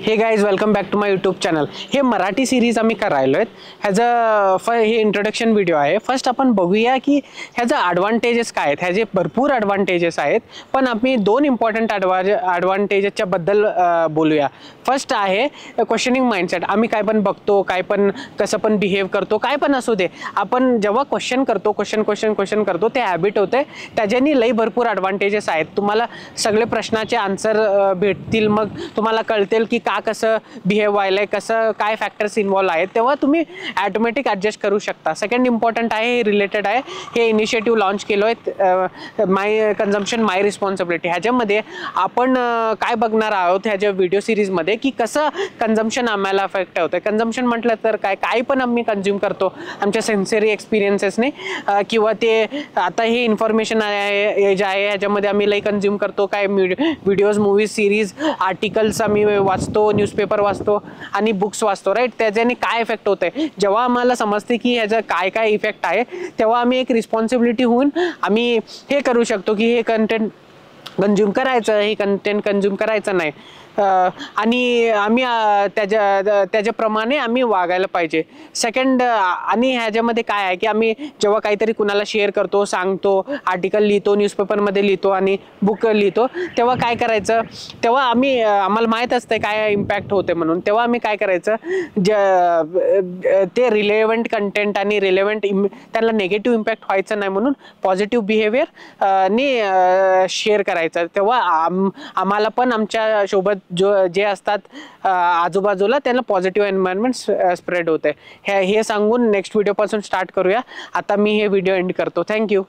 हे guys welcome back to my YouTube channel. हे Marathi series आम्ही करायलो आहेत. ह्याचं हे इंट्रोडक्शन व्हिडिओ आहे. फर्स्ट आपण बघूया की ह्याचं ॲडव्हान्टेजेस काय आहेत. ह्याचे भरपूर ॲडव्हान्टेजेस आहेत, पण आम्ही दोन इम्पॉर्टंट ॲडव्हान्टेजेसच्या बद्दल बोलूया. फर्स्ट आहे क्वेश्चनिंग माइंडसेट. आम्ही काय पण बघतो, काय पण कसं पण बिहेव करतो, काय पण असू दे, आपण जेव्हा क्वेश्चन करतो, क्वेश्चन करतो, ते हॅबिट होते. त्याच्यानी लई भरपूर ॲडव्हान्टेजेस आहेत. तुम्हाला सगळे प्रश्नाचे आन्सर भेटतील. मग तुम्हाला कळतील की का कसं बिहेव व्हायलंय, कसं काय फॅक्टर्स इन्व्हॉल्व आहेत, तेव्हा तुम्ही ॲटोमॅटिक ॲडजस्ट करू शकता. सेकंड इम्पॉर्टंट आहे, हे रिलेटेड आहे. हे इनिशिएटिव्ह लॉन्च केलो आहे, माय कन्झम्पशन माय रिस्पॉन्सिबिलिटी. ह्याच्यामध्ये आपण काय बघणार आहोत ह्याच्या व्हिडिओ सिरीजमध्ये की कसं कन्झम्पशन आम्हाला अफेक्ट होतं. कन्झम्पशन म्हटलं तर काय पण आम्ही कन्झ्युम करतो आमच्या सेन्सरी एक्सपिरियन्सेसने, किंवा ते आता हे इन्फॉर्मेशन आहे जे आहे ह्याच्यामध्ये आम्ही लई कन्झ्युम करतो. काय व्हिडिओज, मूवीज, सिरीज, आर्टिकल्स आम्ही वाचतो, न्यूजपेपर वाचतो आणि बुक्स वाचतो, राईट. त्याच्याने काय इफेक्ट होत आहे, जेव्हा आम्हाला समजते की ह्याचा काय काय इफेक्ट आहे, तेव्हा आम्ही एक रिस्पॉन्सिबिलिटी होऊन आम्ही हे करू शकतो की हे कंटेंट कंझ्युम करायचं, हे कंटेंट कंझ्युम करायचं नाही. आणि आम्ही त्याच्याप्रमाणे आम्ही वागायला पाहिजे. सेकंड, आणि ह्याच्यामध्ये काय आहे की आम्ही जेव्हा काहीतरी कुणाला शेअर करतो, सांगतो, आर्टिकल लिहितो, न्यूजपेपरमध्ये लिहितो आणि बुक लिहितो, तेव्हा काय करायचं, तेव्हा आम्हाला माहीत असतं काय इम्पॅक्ट होते म्हणून. तेव्हा आम्ही काय करायचं, ते रिलेव्हंट कंटेंट आणि रिलेव्हंट त्यांना निगेटिव्ह इम्पॅक्ट व्हायचं नाही म्हणून पॉझिटिव्ह बिहेवियर ने शेअर करायचं. तेव्हा आम्हाला पण आमच्या सोबत जे असतात आजूबाजूला त्यांना पॉझिटिव्ह एन्व्हायरमेंट स्प्रेड होते. हे सांगून नेक्स्ट व्हिडिओपासून स्टार्ट करूया. आता मी हे व्हिडिओ एंड करतो. थँक्यू.